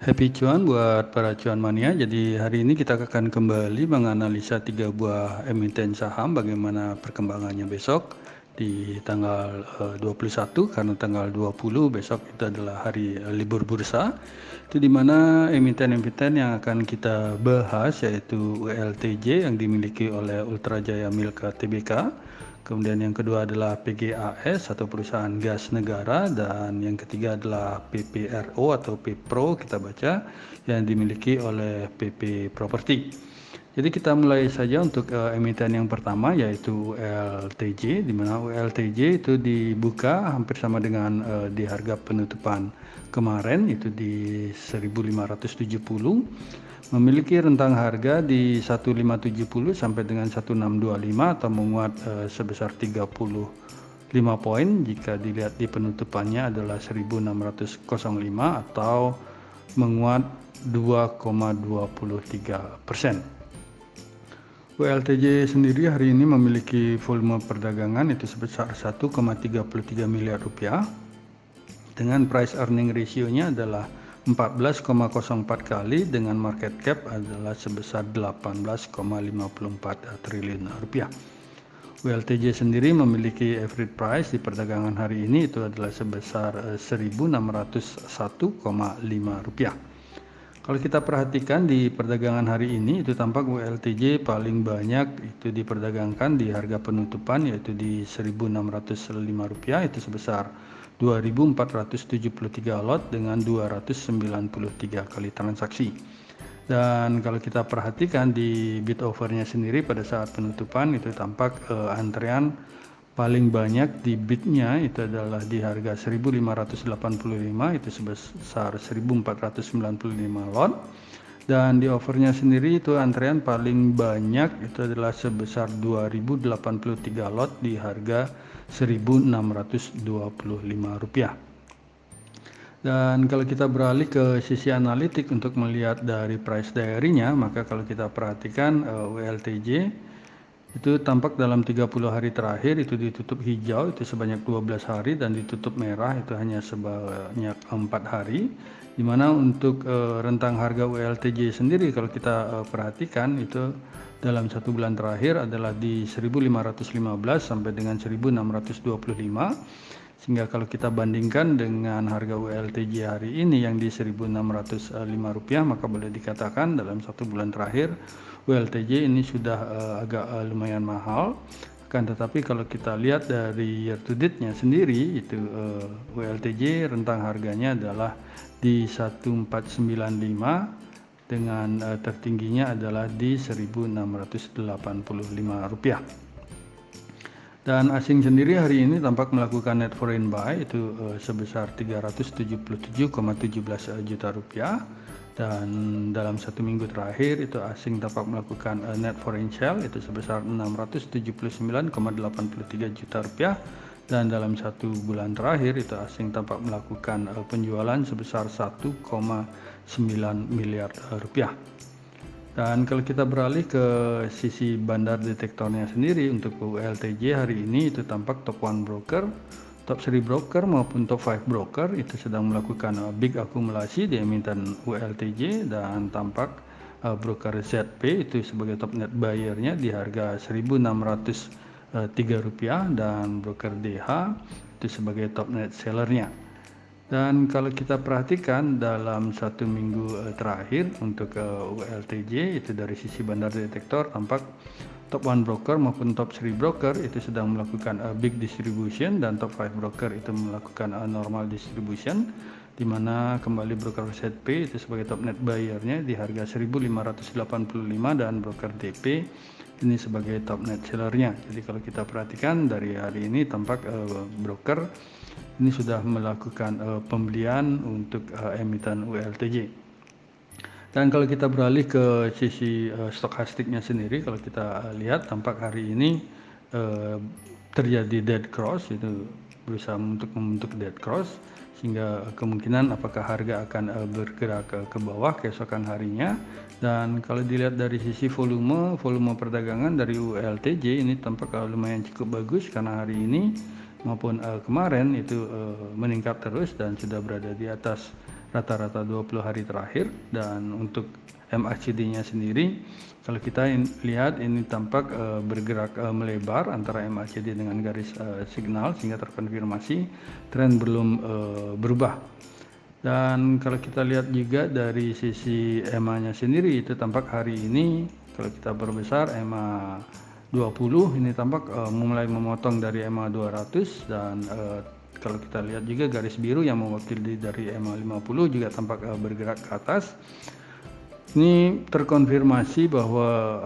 Happy cuan buat para cuan mania. Jadi hari ini kita akan kembali menganalisa 3 buah emiten saham bagaimana perkembangannya besok di tanggal 21 karena tanggal 20 besok itu adalah hari libur bursa. Itu di mana emiten-emiten yang akan kita bahas yaitu ULTJ yang dimiliki oleh Ultra Jaya Milka Tbk. Kemudian yang kedua adalah PGAS atau perusahaan gas negara, dan yang ketiga adalah PPRO atau PPRO kita baca yang dimiliki oleh PP Property. Jadi kita mulai saja untuk emiten yang pertama yaitu ULTJ, di mana ULTJ itu dibuka hampir sama dengan di harga penutupan kemarin itu di 1570, memiliki rentang harga di 1570 sampai dengan 1625 atau menguat sebesar 35 poin. Jika dilihat di penutupannya adalah 1605 atau menguat 2,23%. ULTJ sendiri hari ini memiliki volume perdagangan itu sebesar 1,33 miliar rupiah dengan price earning ratio-nya adalah 14,04 kali dengan market cap adalah sebesar 18,54 triliun rupiah. ULTJ sendiri memiliki average price di perdagangan hari ini itu adalah sebesar 1.601,5 rupiah. Kalau kita perhatikan di perdagangan hari ini itu tampak ULTJ paling banyak itu diperdagangkan di harga penutupan yaitu di 1.605 rupiah itu sebesar 2.473 lot dengan 293 kali transaksi. Dan kalau kita perhatikan di bid overnya sendiri pada saat penutupan itu tampak antrean paling banyak di bidnya itu adalah di harga 1.585 itu sebesar 1.495 lot, dan di overnya sendiri itu antrean paling banyak itu adalah sebesar 2.083 lot di harga 1.625 rupiah. Dan kalau kita beralih ke sisi analitik untuk melihat dari price diary-nya, maka kalau kita perhatikan ULTJ itu tampak dalam 30 hari terakhir itu ditutup hijau itu sebanyak 12 hari dan ditutup merah itu hanya sebanyak 4 hari. Dimana untuk rentang harga ULTJ sendiri kalau kita perhatikan itu dalam 1 bulan terakhir adalah di 1.515 sampai dengan 1.625, sehingga kalau kita bandingkan dengan harga ULTJ hari ini yang di 1.605 rupiah, maka boleh dikatakan dalam 1 bulan terakhir ULTJ ini sudah agak lumayan mahal. Akan tetapi kalau kita lihat dari year to date-nya sendiri itu ULTJ rentang harganya adalah di 1495 dengan tertingginya adalah di 1.685 rupiah. Dan asing sendiri hari ini tampak melakukan net foreign buy itu sebesar 377,17 juta rupiah, dan dalam 1 minggu terakhir itu asing tampak melakukan net foreign sell itu sebesar 679,83 juta rupiah, dan dalam 1 bulan terakhir itu asing tampak melakukan penjualan sebesar 1,9 miliar rupiah. Dan kalau kita beralih ke sisi bandar detektornya sendiri untuk ULTJ hari ini itu tampak top 1 broker, top 3 broker maupun top 5 broker itu sedang melakukan big akumulasi di emiten ULTJ, dan tampak broker ZP itu sebagai top net buyer-nya di harga 1.603 rupiah, dan broker DH itu sebagai top net seller-nya. Dan kalau kita perhatikan dalam 1 minggu terakhir untuk ULTJ itu dari sisi bandar detektor tampak top 1 broker maupun top 3 broker itu sedang melakukan big distribution, dan top 5 broker itu melakukan normal distribution, di mana kembali broker ZP itu sebagai top net buyer-nya di harga 1.585, dan broker DP ini sebagai top net seller-nya. Jadi kalau kita perhatikan dari hari ini tampak broker ini sudah melakukan pembelian untuk emiten ULTJ. Dan kalau kita beralih ke sisi stokastiknya sendiri, kalau kita lihat tampak hari ini terjadi dead cross, itu berusaha untuk membentuk dead cross, sehingga kemungkinan apakah harga akan bergerak ke bawah keesokan harinya. Dan kalau dilihat dari sisi volume perdagangan dari ULTJ ini tampak lumayan cukup bagus karena hari ini maupun kemarin itu meningkat terus dan sudah berada di atas rata-rata 20 hari terakhir. Dan untuk MACD-nya sendiri, kalau kita lihat ini tampak bergerak melebar antara MACD dengan garis signal, sehingga terkonfirmasi tren belum berubah. Dan kalau kita lihat juga dari sisi EMA-nya sendiri, itu tampak hari ini kalau kita perbesar EMA 20 ini tampak mulai memotong dari EMA 200, dan kalau kita lihat juga garis biru yang mewakili dari EMA 50 juga tampak bergerak ke atas. Ini terkonfirmasi bahwa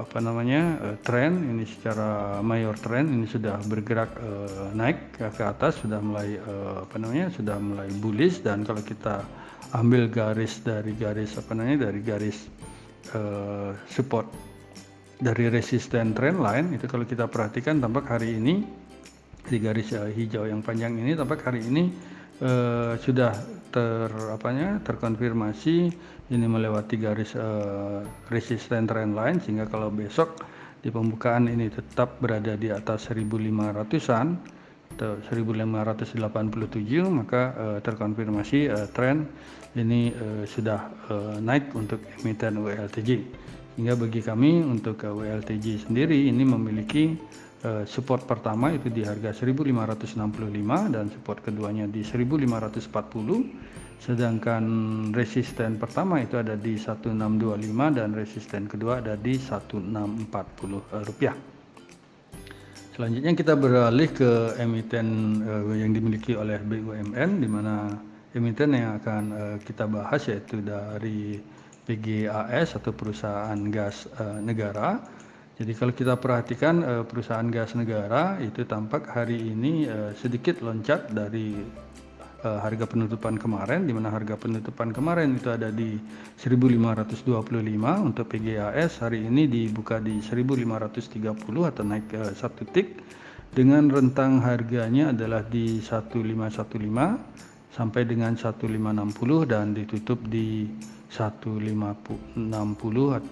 tren ini secara mayor tren ini sudah bergerak naik ke atas, sudah mulai sudah mulai bullish. Dan kalau kita ambil garis dari garis support dari resisten trend line, itu kalau kita perhatikan tampak hari ini di garis hijau yang panjang ini, tampak hari ini sudah terkonfirmasi ini melewati garis resisten trend line, sehingga kalau besok di pembukaan ini tetap berada di atas 1500-an atau 1587, maka terkonfirmasi tren ini sudah naik untuk emiten WLTJ. Hingga bagi kami untuk WLTJ sendiri ini memiliki support pertama itu di harga 1565 dan support keduanya di 1540, sedangkan resisten pertama itu ada di 1625 dan resisten kedua ada di 1640 rupiah. Selanjutnya kita beralih ke emiten yang dimiliki oleh BUMN, di mana emiten yang akan kita bahas yaitu dari PGAS atau perusahaan gas negara. Jadi kalau kita perhatikan perusahaan gas negara itu tampak hari ini sedikit loncat dari harga penutupan kemarin, di mana harga penutupan kemarin itu ada di 1525 untuk PGAS, hari ini dibuka di 1530 atau naik 1 tik, dengan rentang harganya adalah di 1515 sampai dengan 1560 dan ditutup di 1560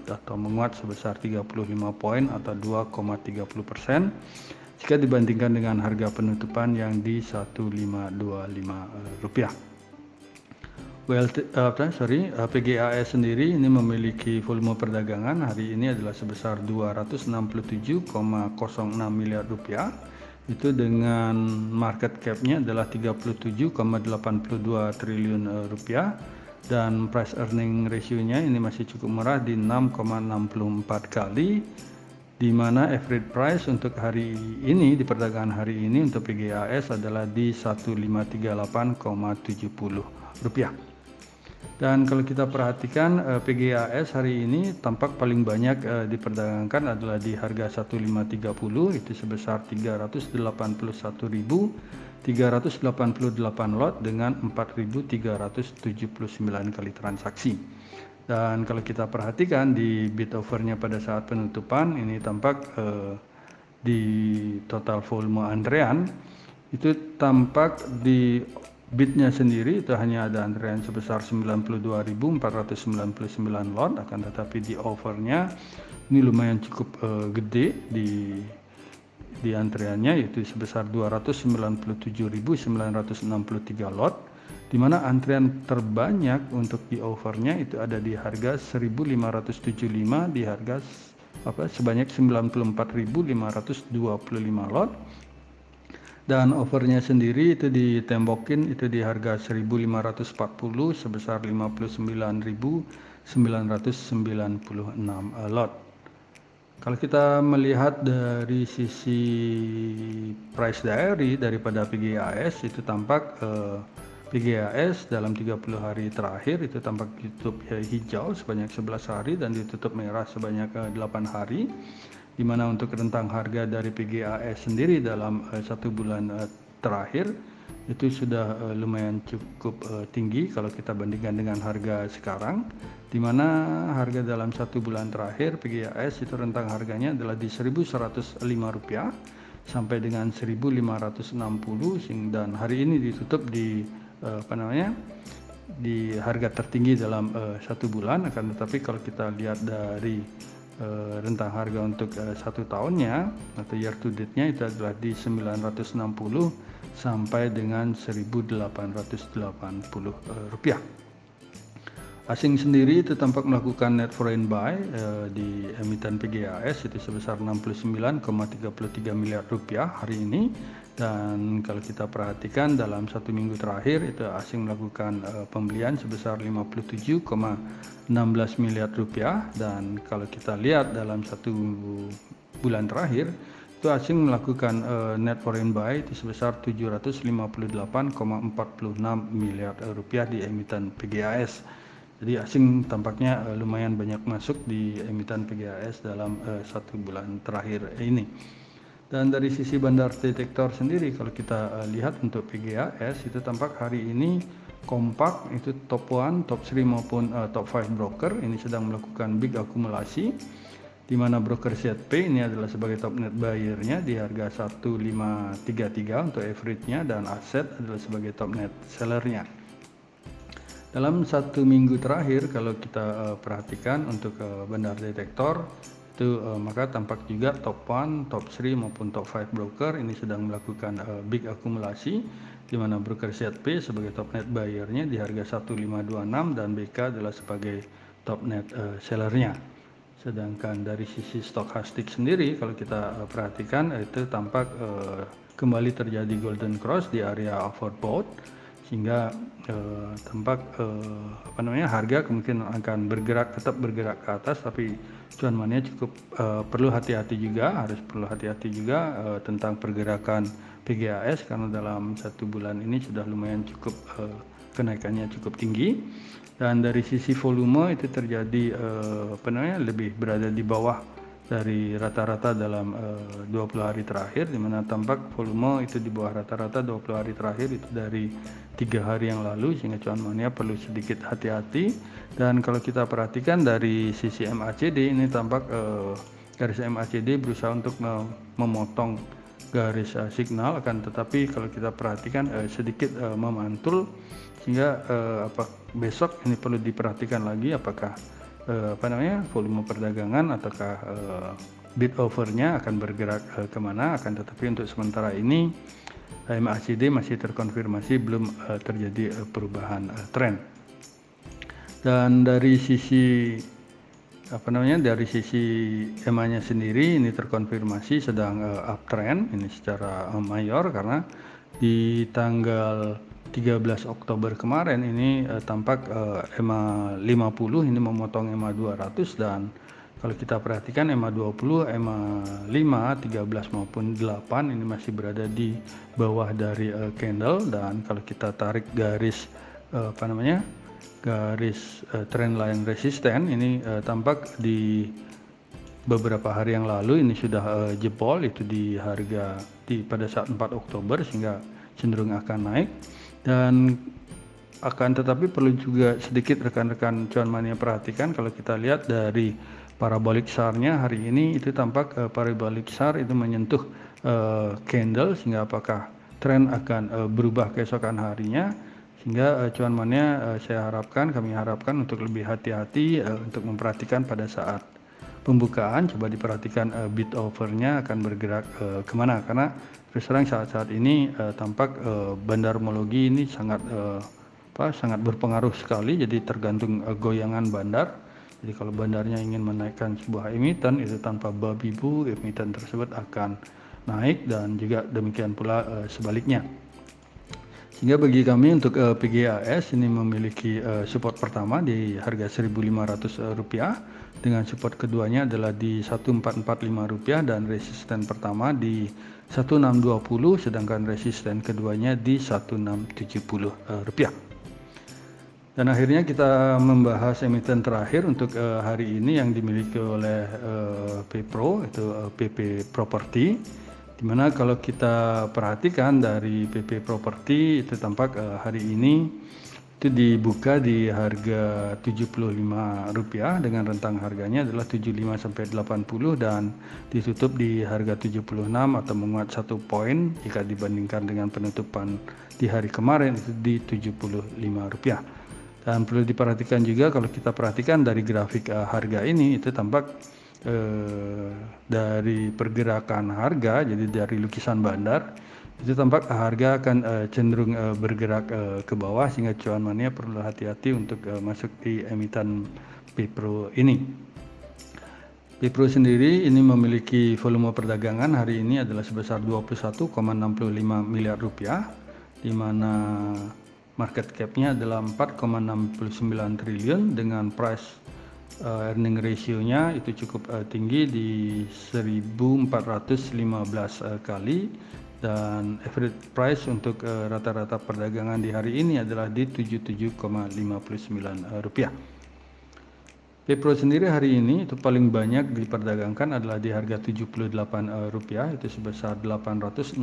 atau menguat sebesar 35 poin atau 2,30% jika dibandingkan dengan harga penutupan yang di 1525 rupiah. PGAS sendiri ini memiliki volume perdagangan hari ini adalah sebesar 267,06 miliar rupiah. Itu dengan market cap-nya adalah 37,82 triliun rupiah. Dan price earning ratio-nya ini masih cukup murah di 6,64 kali, di mana average price untuk hari ini di perdagangan hari ini untuk PGAS adalah di 1538,70 rupiah. Dan kalau kita perhatikan PGAS hari ini tampak paling banyak diperdagangkan adalah di harga 1530, itu sebesar 381.388 lot dengan 4.379 kali transaksi. Dan kalau kita perhatikan di bid overnya pada saat penutupan ini tampak di total volume antrean itu tampak di bidnya sendiri itu hanya ada antrean sebesar 92.499 lot, akan tetapi di overnya ini lumayan cukup gede di antreannya, yaitu sebesar 297.963 lot, di mana antrean terbanyak untuk di overnya itu ada di harga 1575 di harga sebanyak 94.525 lot. Dan overnya sendiri itu ditembokin itu di harga 1540 sebesar 59.996 lot. Kalau kita melihat dari sisi price diary daripada PGAS itu tampak PGAS dalam 30 hari terakhir itu tampak ditutup hijau sebanyak 11 hari dan ditutup merah sebanyak 8 hari. Di mana untuk rentang harga dari PGAS sendiri dalam 1 bulan terakhir itu sudah lumayan cukup tinggi kalau kita bandingkan dengan harga sekarang, di mana harga dalam 1 bulan terakhir PGAS itu rentang harganya adalah di Rp1.105 sampai dengan 1.560, dan hari ini ditutup di di harga tertinggi dalam 1 bulan. Akan tetapi kalau kita lihat dari rentang harga untuk 1 tahunnya atau year to date-nya itu adalah di 960 sampai dengan 1.880 rupiah. Asing sendiri itu tampak melakukan net foreign buy di emiten PGAS itu sebesar 69,33 miliar rupiah hari ini, dan kalau kita perhatikan dalam 1 minggu terakhir itu asing melakukan pembelian sebesar 57,16 miliar rupiah, dan kalau kita lihat dalam 1 bulan terakhir itu asing melakukan net foreign buy itu sebesar 758,46 miliar rupiah di emiten PGAS. Jadi asing tampaknya lumayan banyak masuk di emiten PGAS dalam 1 bulan terakhir ini. Dan dari sisi bandar detektor sendiri, kalau kita lihat untuk PGAS itu tampak hari ini kompak, itu top 1, top 3 maupun top 5 broker ini sedang melakukan big akumulasi, di mana broker ZP ini adalah sebagai top net buyer-nya di harga 1533 untuk average-nya, dan aset adalah sebagai top net seller-nya. Dalam 1 minggu terakhir kalau kita perhatikan untuk bandar detektor itu maka tampak juga top 1, top 3 maupun top 5 broker ini sedang melakukan big akumulasi, di mana broker ZP sebagai top net buyer-nya di harga 1526 dan BK adalah sebagai top net seller-nya. Sedangkan dari sisi stokastik sendiri kalau kita perhatikan itu tampak kembali terjadi golden cross di area overbought, sehingga tampak harga kemungkinan akan tetap bergerak ke atas, tapi cuan money cukup perlu hati-hati juga tentang pergerakan PGAS, karena dalam 1 bulan ini sudah lumayan cukup kenaikannya cukup tinggi, dan dari sisi volume itu terjadi lebih berada di bawah dari rata-rata dalam 20 hari terakhir, di mana tampak volume itu di bawah rata-rata 20 hari terakhir itu dari 3 hari yang lalu, sehingga cuan mania perlu sedikit hati-hati. Dan kalau kita perhatikan dari sisi MACD ini tampak garis MACD berusaha untuk memotong garis signal, akan tetapi kalau kita perhatikan sedikit memantul, sehingga besok ini perlu diperhatikan lagi apakah volume perdagangan ataukah bid overnya akan bergerak kemana. Akan tetapi untuk sementara ini MACD masih terkonfirmasi belum terjadi perubahan tren. Dan dari sisi dari sisi EMA-nya sendiri ini terkonfirmasi sedang uptrend ini secara mayor, karena di tanggal 13 Oktober kemarin ini tampak EMA 50 ini memotong EMA 200, dan kalau kita perhatikan EMA 20, EMA 5, 13 maupun 8 ini masih berada di bawah dari candle. Dan kalau kita tarik garis trendline resisten ini tampak di beberapa hari yang lalu ini sudah jebol itu di harga pada saat 4 Oktober, sehingga cenderung akan naik. Dan akan tetapi perlu juga sedikit rekan-rekan cuan mania perhatikan, kalau kita lihat dari parabolic SAR-nya hari ini itu tampak parabolic SAR itu menyentuh candle, sehingga apakah tren akan berubah keesokan harinya, sehingga cuan mania kami harapkan untuk lebih hati-hati untuk memperhatikan pada saat pembukaan. Coba diperhatikan bid overnya akan bergerak kemana, karena terus terang saat ini tampak bandarmologi ini sangat berpengaruh sekali, jadi tergantung goyangan bandar. Jadi kalau bandarnya ingin menaikkan sebuah emiten itu tanpa babi bu, emiten tersebut akan naik, dan juga demikian pula sebaliknya. Sehingga bagi kami untuk PGAS ini memiliki support pertama di harga Rp1.500, dengan support keduanya adalah di Rp1.445 dan resisten pertama di Rp1.620, sedangkan resisten keduanya di Rp1.670. Dan akhirnya kita membahas emiten terakhir untuk hari ini yang dimiliki oleh PPRO, itu PP Property, di mana kalau kita perhatikan dari PP Property itu tampak hari ini itu dibuka di harga Rp75 dengan rentang harganya adalah 75 sampai 80, dan ditutup di harga 76 atau menguat 1 poin jika dibandingkan dengan penutupan di hari kemarin itu di Rp75. Dan perlu diperhatikan juga kalau kita perhatikan dari grafik harga ini itu tampak dari pergerakan harga, jadi dari lukisan bandar itu tampak harga akan cenderung bergerak ke bawah, sehingga cuan mania perlu hati-hati untuk masuk di emiten PPRO ini. PPRO sendiri ini memiliki volume perdagangan hari ini adalah sebesar 21,65 miliar rupiah, di mana market cap-nya adalah 4,69 triliun dengan price earning ratio-nya itu cukup tinggi di 1415 kali, dan average price untuk rata-rata perdagangan di hari ini adalah di 77,59 rupiah. PPRO sendiri hari ini itu paling banyak diperdagangkan adalah di harga 78 rupiah, itu sebesar 862.202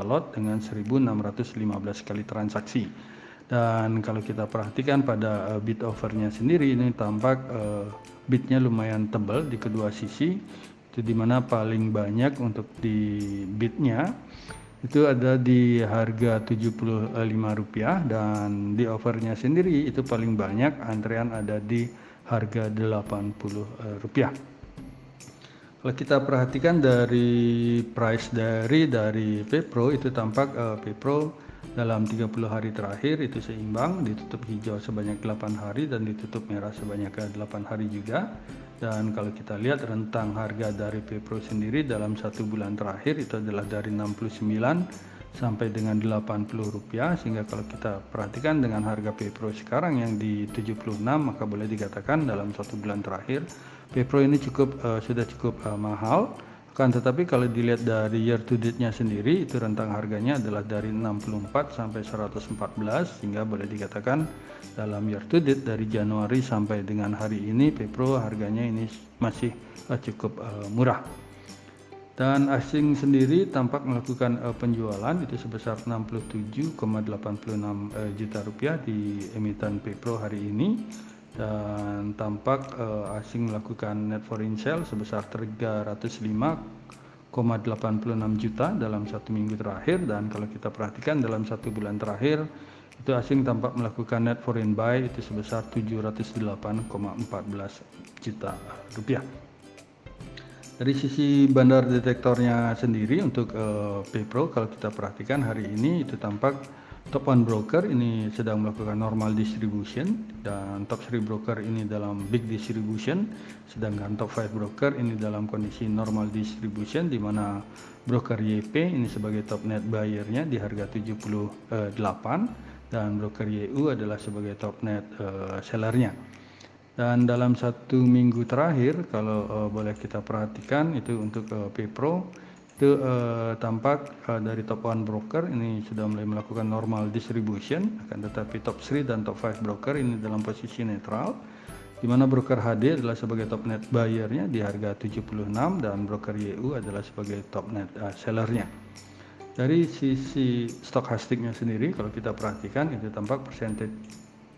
lot dengan 1.615 kali transaksi. Dan kalau kita perhatikan pada bid offernya sendiri, ini tampak bidnya lumayan tebal di kedua sisi, itu dimana paling banyak untuk di bidnya itu ada di harga 75 rupiah, dan di offernya sendiri itu paling banyak antrean ada di harga 80 rupiah. Kalau kita perhatikan dari price dari PPRO, itu tampak PPRO dalam 30 hari terakhir itu seimbang, ditutup hijau sebanyak 8 hari dan ditutup merah sebanyak 8 hari juga. Dan kalau kita lihat rentang harga dari PPRO sendiri dalam 1 bulan terakhir itu adalah dari 69 sampai dengan 80 rupiah, sehingga kalau kita perhatikan dengan harga PPRO sekarang yang di 76, maka boleh dikatakan dalam 1 bulan terakhir PPRO ini sudah cukup mahal. Kan tetapi kalau dilihat dari year to date-nya sendiri, itu rentang harganya adalah dari 64 sampai 114, sehingga boleh dikatakan dalam year to date dari Januari sampai dengan hari ini PPRO harganya ini masih cukup murah. Dan asing sendiri tampak melakukan penjualan itu sebesar 67,86 juta rupiah di emiten PPRO hari ini, dan tampak asing melakukan net foreign sale sebesar 305,86 juta dalam 1 minggu terakhir. Dan kalau kita perhatikan dalam 1 bulan terakhir itu asing tampak melakukan net foreign buy itu sebesar 708,14 juta rupiah. Dari sisi bandar detektornya sendiri untuk PPRO, kalau kita perhatikan hari ini itu tampak top 1 broker ini sedang melakukan normal distribution, dan top 3 broker ini dalam big distribution, sedangkan top 5 broker ini dalam kondisi normal distribution, di mana broker YP ini sebagai top net buyer-nya di harga 78, dan broker YU adalah sebagai top net seller-nya. Dan dalam 1 minggu terakhir kalau boleh kita perhatikan itu untuk PPRO itu tampak dari top 1 broker ini sudah mulai melakukan normal distribution, akan tetapi top 3 dan top 5 broker ini dalam posisi netral, di mana broker HD adalah sebagai top net buyer-nya di harga 76, dan broker YU adalah sebagai top net seller-nya. Dari sisi stokastiknya sendiri kalau kita perhatikan itu tampak persentage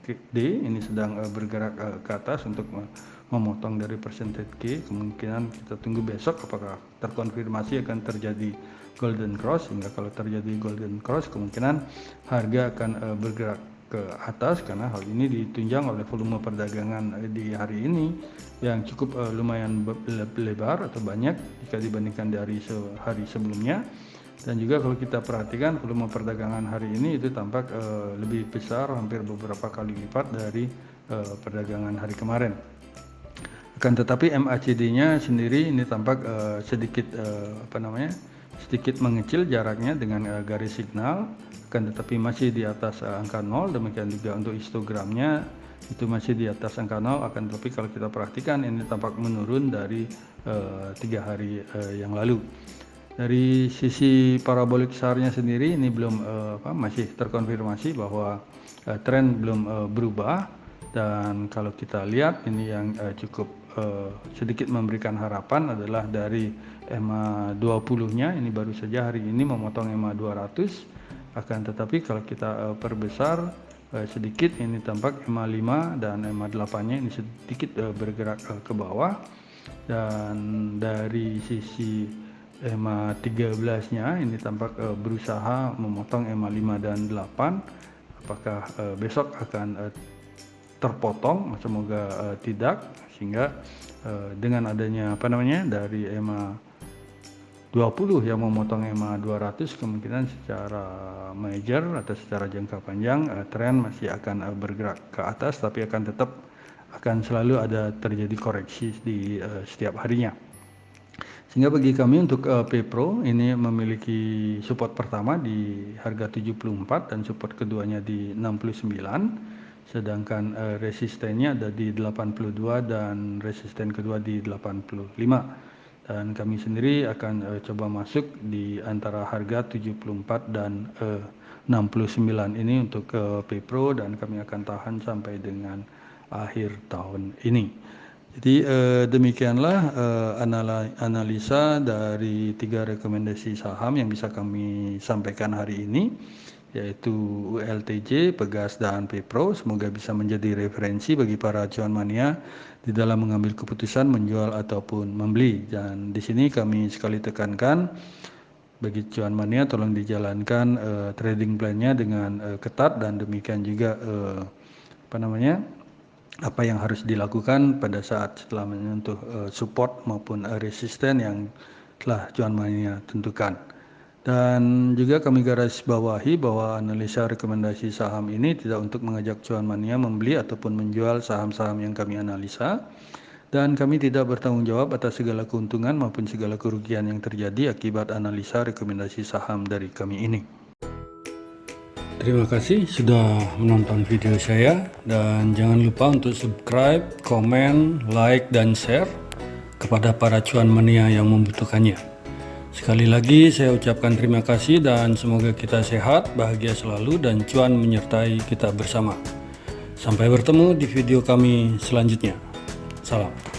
D ini sedang bergerak ke atas untuk memotong dari persentage K. Kemungkinan kita tunggu besok apakah terkonfirmasi akan terjadi golden cross, sehingga kalau terjadi golden cross kemungkinan harga akan bergerak ke atas, karena hal ini ditunjang oleh volume perdagangan di hari ini yang cukup lumayan lebar atau banyak jika dibandingkan dari hari sebelumnya. Dan juga kalau kita perhatikan volume perdagangan hari ini itu tampak lebih besar, hampir beberapa kali lipat dari perdagangan hari kemarin. Akan tetapi MACD-nya sendiri ini tampak sedikit mengecil jaraknya dengan garis signal, akan tetapi masih di atas angka 0. Demikian juga untuk histogramnya itu masih di atas angka 0, akan tetapi kalau kita perhatikan ini tampak menurun dari 3 hari yang lalu. Dari sisi parabolik SAR-nya sendiri ini belum masih terkonfirmasi bahwa tren belum berubah, dan kalau kita lihat ini yang cukup sedikit memberikan harapan adalah dari EMA 20-nya ini baru saja hari ini memotong EMA 200, akan tetapi kalau kita perbesar sedikit ini tampak EMA 5 dan EMA 8-nya ini sedikit bergerak ke bawah. Dan dari sisi EMA 13-nya ini tampak berusaha memotong EMA 5 dan 8. Apakah besok akan terpotong? Semoga tidak, sehingga dengan adanya dari EMA yang memotong EMA 200, kemungkinan secara major atau secara jangka panjang tren masih akan bergerak ke atas, tapi akan selalu ada terjadi koreksi di setiap harinya. Sehingga bagi kami untuk P-Pro ini memiliki support pertama di harga 74 dan support keduanya di 69, sedangkan resistennya ada di 82 dan resisten kedua di 85. Dan kami sendiri akan coba masuk di antara harga 74 dan 69 ini untuk P-Pro, dan kami akan tahan sampai dengan akhir tahun ini. Jadi demikianlah analisa dari 3 rekomendasi saham yang bisa kami sampaikan hari ini, yaitu ULTJ, Pegas, dan P-Pro. Semoga bisa menjadi referensi bagi para cuan mania di dalam mengambil keputusan menjual ataupun membeli. Dan di sini kami sekali tekankan, bagi cuan mania tolong dijalankan trading plan-nya dengan ketat, dan demikian juga apa yang harus dilakukan pada saat setelah menyentuh support maupun resisten yang telah cuan mania tentukan. Dan juga kami garis bawahi bahwa analisa rekomendasi saham ini tidak untuk mengajak cuan mania membeli ataupun menjual saham-saham yang kami analisa, dan kami tidak bertanggung jawab atas segala keuntungan maupun segala kerugian yang terjadi akibat analisa rekomendasi saham dari kami ini. Terima kasih sudah menonton video saya, dan jangan lupa untuk subscribe, komen, like, dan share kepada para cuan mania yang membutuhkannya. Sekali lagi saya ucapkan terima kasih, dan semoga kita sehat, bahagia selalu, dan cuan menyertai kita bersama. Sampai bertemu di video kami selanjutnya. Salam.